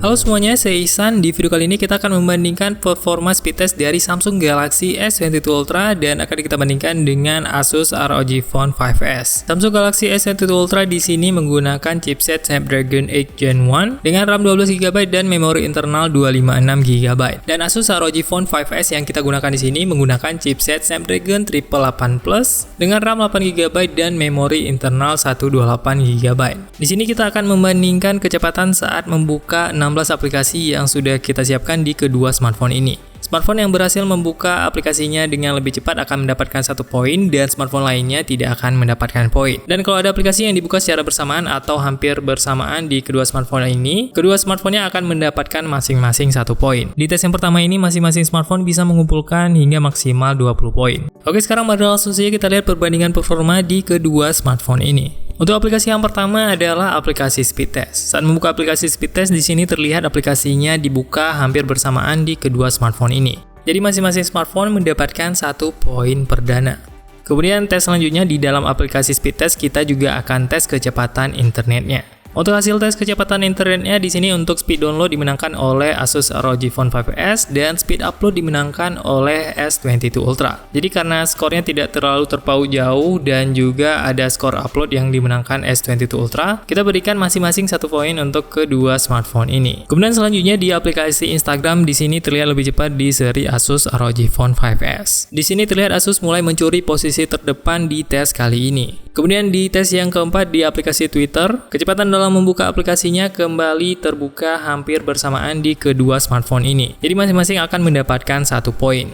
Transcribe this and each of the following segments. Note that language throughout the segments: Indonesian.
Halo semuanya, saya Ihsan. Di video kali ini kita akan membandingkan performa speed test dari Samsung Galaxy S22 Ultra dan akan kita bandingkan dengan Asus ROG Phone 5s. Samsung Galaxy S22 Ultra di sini menggunakan chipset Snapdragon 8 Gen 1 dengan RAM 12GB dan memori internal 256GB. Dan Asus ROG Phone 5s yang kita gunakan di sini menggunakan chipset Snapdragon 888 Plus dengan RAM 8GB dan memori internal 128GB. Di sini kita akan membandingkan kecepatan saat membuka 16 aplikasi yang sudah kita siapkan di kedua smartphone ini. Smartphone yang berhasil membuka aplikasinya dengan lebih cepat akan mendapatkan 1 poin dan smartphone lainnya tidak akan mendapatkan poin. Dan kalau ada aplikasi yang dibuka secara bersamaan atau hampir bersamaan di kedua smartphone ini, kedua smartphone-nya akan mendapatkan masing-masing 1 poin. Di tes yang pertama ini masing-masing smartphone bisa mengumpulkan hingga maksimal 20 poin. Oke, sekarang mari langsung saja kita lihat perbandingan performa di kedua smartphone ini. Untuk aplikasi yang pertama adalah aplikasi speed test. Saat membuka aplikasi speed test di sini terlihat aplikasinya dibuka hampir bersamaan di kedua smartphone ini. Jadi masing-masing smartphone mendapatkan 1 poin perdana. Kemudian tes selanjutnya di dalam aplikasi speed test kita juga akan tes kecepatan internetnya. Untuk hasil tes kecepatan internetnya di sini untuk speed download dimenangkan oleh Asus ROG Phone 5s dan speed upload dimenangkan oleh S22 Ultra. Jadi karena skornya tidak terlalu terpaut jauh dan juga ada skor upload yang dimenangkan S22 Ultra, kita berikan masing-masing 1 poin untuk kedua smartphone ini. Kemudian selanjutnya di aplikasi Instagram di sini terlihat lebih cepat di seri Asus ROG Phone 5s. Di sini terlihat Asus mulai mencuri posisi terdepan di tes kali ini. Kemudian di tes yang keempat di aplikasi Twitter, kecepatan dalam membuka aplikasinya kembali terbuka hampir bersamaan di kedua smartphone ini. Jadi masing-masing akan mendapatkan 1 poin.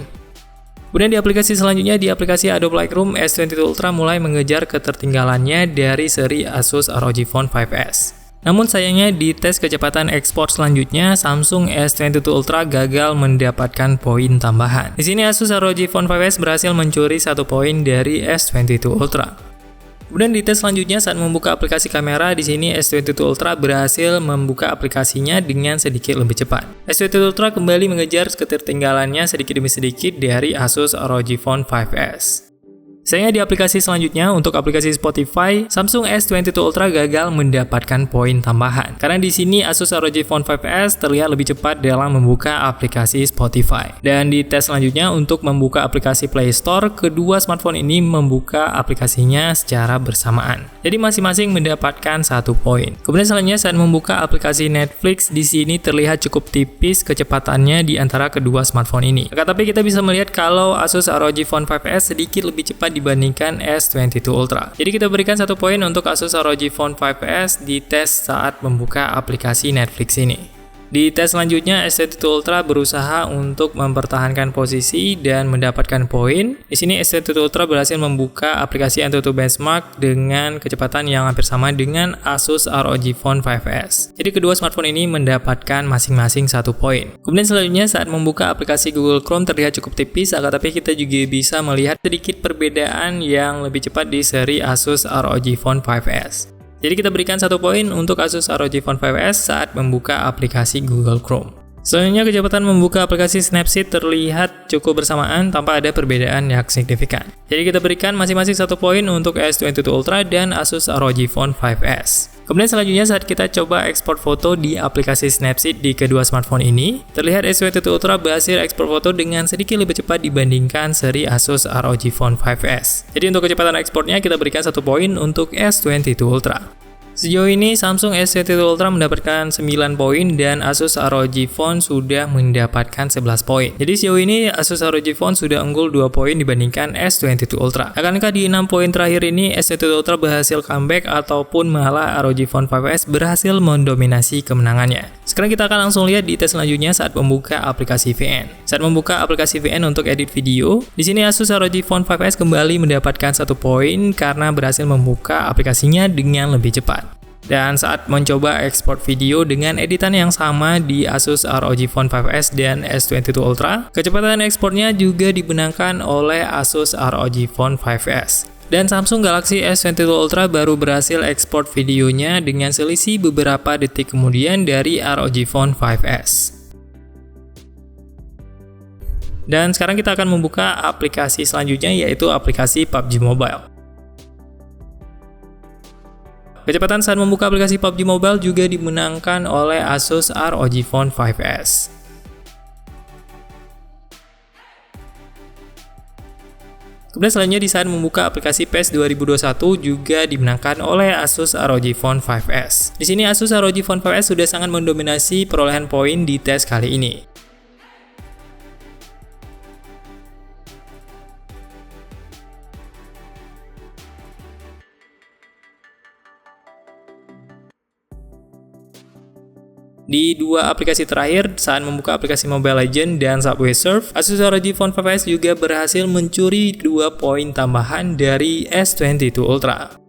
Kemudian di aplikasi selanjutnya di aplikasi Adobe Lightroom, S22 Ultra mulai mengejar ketertinggalannya dari seri Asus ROG Phone 5s. Namun sayangnya di tes kecepatan ekspor selanjutnya, Samsung S22 Ultra gagal mendapatkan poin tambahan. Di sini Asus ROG Phone 5s berhasil mencuri 1 poin dari S22 Ultra. Kemudian di tes selanjutnya saat membuka aplikasi kamera, di sini S22 Ultra berhasil membuka aplikasinya dengan sedikit lebih cepat. S22 Ultra kembali mengejar ketertinggalannya sedikit demi sedikit dari Asus ROG Phone 5s. Sayangnya di aplikasi selanjutnya, untuk aplikasi Spotify, Samsung S22 Ultra gagal mendapatkan poin tambahan. Karena di sini Asus ROG Phone 5s terlihat lebih cepat dalam membuka aplikasi Spotify. Dan di tes selanjutnya, untuk membuka aplikasi Play Store, kedua smartphone ini membuka aplikasinya secara bersamaan. Jadi masing-masing mendapatkan 1 poin. Kemudian selanjutnya saat membuka aplikasi Netflix, di sini terlihat cukup tipis kecepatannya di antara kedua smartphone ini. Tapi kita bisa melihat kalau Asus ROG Phone 5s sedikit lebih cepat dibandingkan S22 Ultra. Jadi kita berikan 1 poin untuk Asus ROG Phone 5s di tes saat membuka aplikasi Netflix ini. Di tes selanjutnya, S22 Ultra berusaha untuk mempertahankan posisi dan mendapatkan poin. Di sini S22 Ultra berhasil membuka aplikasi AnTuTu Benchmark dengan kecepatan yang hampir sama dengan Asus ROG Phone 5s. Jadi kedua smartphone ini mendapatkan masing-masing 1 poin. Kemudian selanjutnya saat membuka aplikasi Google Chrome terlihat cukup tipis, tapi kita juga bisa melihat sedikit perbedaan yang lebih cepat di seri Asus ROG Phone 5s. Jadi kita berikan 1 poin untuk Asus ROG Phone 5s saat membuka aplikasi Google Chrome. Selanjutnya kecepatan membuka aplikasi Snapseed terlihat cukup bersamaan tanpa ada perbedaan yang signifikan. Jadi kita berikan masing-masing 1 poin untuk S22 Ultra dan Asus ROG Phone 5s. Kemudian selanjutnya saat kita coba ekspor foto di aplikasi Snapseed di kedua smartphone ini, terlihat S22 Ultra berhasil ekspor foto dengan sedikit lebih cepat dibandingkan seri Asus ROG Phone 5s. Jadi untuk kecepatan ekspornya kita berikan 1 poin untuk S22 Ultra. Sejauh ini Samsung S22 Ultra mendapatkan 9 poin dan Asus ROG Phone sudah mendapatkan 11 poin. Jadi sejauh ini Asus ROG Phone sudah unggul 2 poin dibandingkan S22 Ultra. Akankah di 6 poin terakhir ini S22 Ultra berhasil comeback ataupun malah ROG Phone 5s berhasil mendominasi kemenangannya? Sekarang kita akan langsung lihat di tes selanjutnya saat membuka aplikasi VN. Saat membuka aplikasi VN untuk edit video, di sini Asus ROG Phone 5s kembali mendapatkan 1 poin karena berhasil membuka aplikasinya dengan lebih cepat. Dan saat mencoba ekspor video dengan editan yang sama di Asus ROG Phone 5s dan S22 Ultra, kecepatan ekspornya juga dibenangkan oleh Asus ROG Phone 5s. Dan Samsung Galaxy S22 Ultra baru berhasil ekspor videonya dengan selisih beberapa detik kemudian dari ROG Phone 5s. Dan sekarang kita akan membuka aplikasi selanjutnya yaitu aplikasi PUBG Mobile. Kecepatan saat membuka aplikasi PUBG Mobile juga dimenangkan oleh Asus ROG Phone 5S. Kemudian selanjutnya di saat membuka aplikasi PES 2021 juga dimenangkan oleh Asus ROG Phone 5S. Di sini Asus ROG Phone 5S sudah sangat mendominasi perolehan poin di tes kali ini. Di dua aplikasi terakhir, saat membuka aplikasi Mobile Legends dan Subway Surf, Asus ROG Phone 5S juga berhasil mencuri 2 poin tambahan dari S22 Ultra.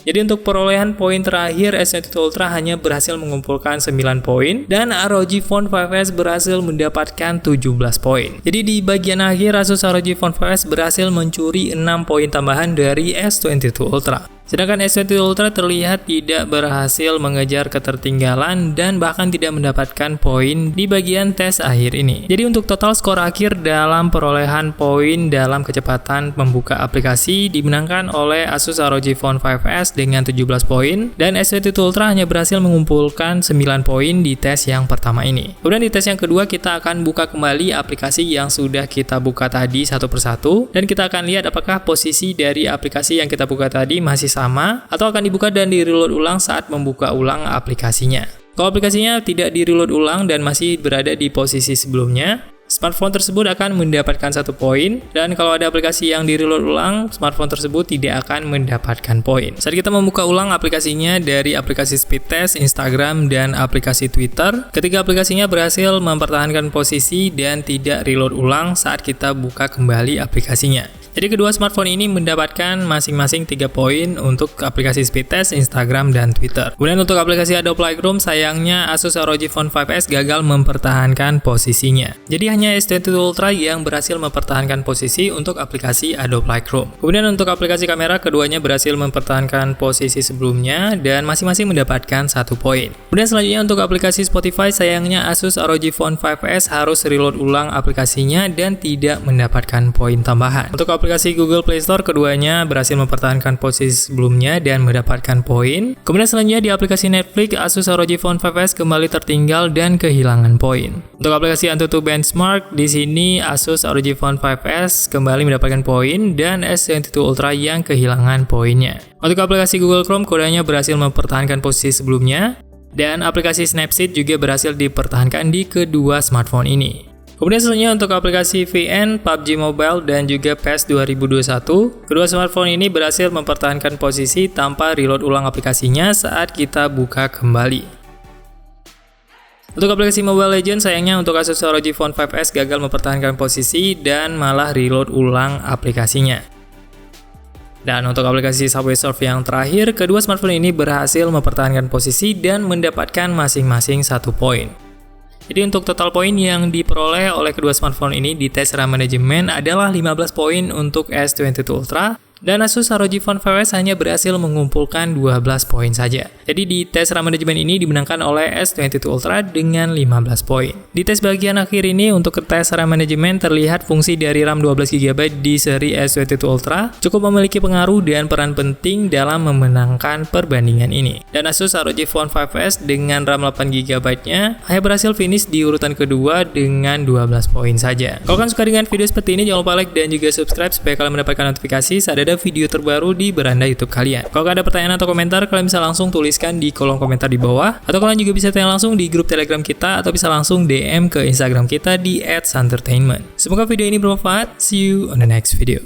Jadi untuk perolehan poin terakhir, S22 Ultra hanya berhasil mengumpulkan 9 poin dan ROG Phone 5S berhasil mendapatkan 17 poin. Jadi di bagian akhir, Asus ROG Phone 5S berhasil mencuri 6 poin tambahan dari S22 Ultra. Sedangkan S22 Ultra terlihat tidak berhasil mengejar ketertinggalan dan bahkan tidak mendapatkan poin di bagian tes akhir ini. Jadi untuk total skor akhir dalam perolehan poin dalam kecepatan membuka aplikasi dimenangkan oleh Asus ROG Phone 5S dengan 17 poin dan S22 Ultra hanya berhasil mengumpulkan 9 poin di tes yang pertama ini. Kemudian di tes yang kedua kita akan buka kembali aplikasi yang sudah kita buka tadi satu persatu dan kita akan lihat apakah posisi dari aplikasi yang kita buka tadi masih sama atau akan dibuka dan di-reload ulang saat membuka ulang aplikasinya. Kalau aplikasinya tidak di-reload ulang dan masih berada di posisi sebelumnya, smartphone tersebut akan mendapatkan 1 poin dan kalau ada aplikasi yang di-reload ulang, smartphone tersebut tidak akan mendapatkan poin. Saat kita membuka ulang aplikasinya dari aplikasi speed test, Instagram, dan aplikasi Twitter, ketika aplikasinya berhasil mempertahankan posisi dan tidak reload ulang saat kita buka kembali aplikasinya. Jadi kedua smartphone ini mendapatkan masing-masing 3 poin untuk aplikasi speed test, Instagram, dan Twitter. Kemudian untuk aplikasi Adobe Lightroom, sayangnya Asus ROG Phone 5S gagal mempertahankan posisinya. Jadi hanya S22 Ultra yang berhasil mempertahankan posisi untuk aplikasi Adobe Lightroom. Kemudian untuk aplikasi kamera, keduanya berhasil mempertahankan posisi sebelumnya dan masing-masing mendapatkan 1 poin. Kemudian selanjutnya untuk aplikasi Spotify, sayangnya Asus ROG Phone 5S harus reload ulang aplikasinya dan tidak mendapatkan poin tambahan. Untuk aplikasi Google Play Store, keduanya berhasil mempertahankan posisi sebelumnya dan mendapatkan poin. Kemudian selanjutnya di aplikasi Netflix, Asus ROG Phone 5S kembali tertinggal dan kehilangan poin. Untuk aplikasi AnTuTu Benchmark, di sini Asus ROG Phone 5S kembali mendapatkan poin dan S22 Ultra yang kehilangan poinnya. Untuk aplikasi Google Chrome, kodenya berhasil mempertahankan posisi sebelumnya dan aplikasi Snapseed juga berhasil dipertahankan di kedua smartphone ini. Kemudian selanjutnya untuk aplikasi VN, PUBG Mobile, dan juga PES 2021, kedua smartphone ini berhasil mempertahankan posisi tanpa reload ulang aplikasinya saat kita buka kembali. Untuk aplikasi Mobile Legends, sayangnya untuk Asus ROG Phone 5S gagal mempertahankan posisi dan malah reload ulang aplikasinya. Dan untuk aplikasi Subway Surf yang terakhir, kedua smartphone ini berhasil mempertahankan posisi dan mendapatkan masing-masing 1 poin. Jadi untuk total poin yang diperoleh oleh kedua smartphone ini di tes RAM manajemen adalah 15 poin untuk S22 Ultra dan Asus ROG Phone 5S hanya berhasil mengumpulkan 12 poin saja. Jadi di tes RAM manajemen ini dimenangkan oleh S22 Ultra dengan 15 poin. Di tes bagian akhir ini untuk tes RAM manajemen terlihat fungsi dari RAM 12GB di seri S22 Ultra cukup memiliki pengaruh dan peran penting dalam memenangkan perbandingan ini. Dan Asus ROG Phone 5S dengan RAM 8GB-nya hanya berhasil finish di urutan kedua dengan 12 poin saja. Kalau kalian suka dengan video seperti ini, jangan lupa like dan juga subscribe supaya kalian mendapatkan notifikasi saat ada video terbaru di beranda YouTube kalian. Kalau ada pertanyaan atau komentar, kalian bisa langsung tuliskan di kolom komentar di bawah, atau kalian juga bisa tanya langsung di grup Telegram kita, atau bisa langsung DM ke Instagram kita di @santertainment. Semoga video ini bermanfaat. See you on the next video.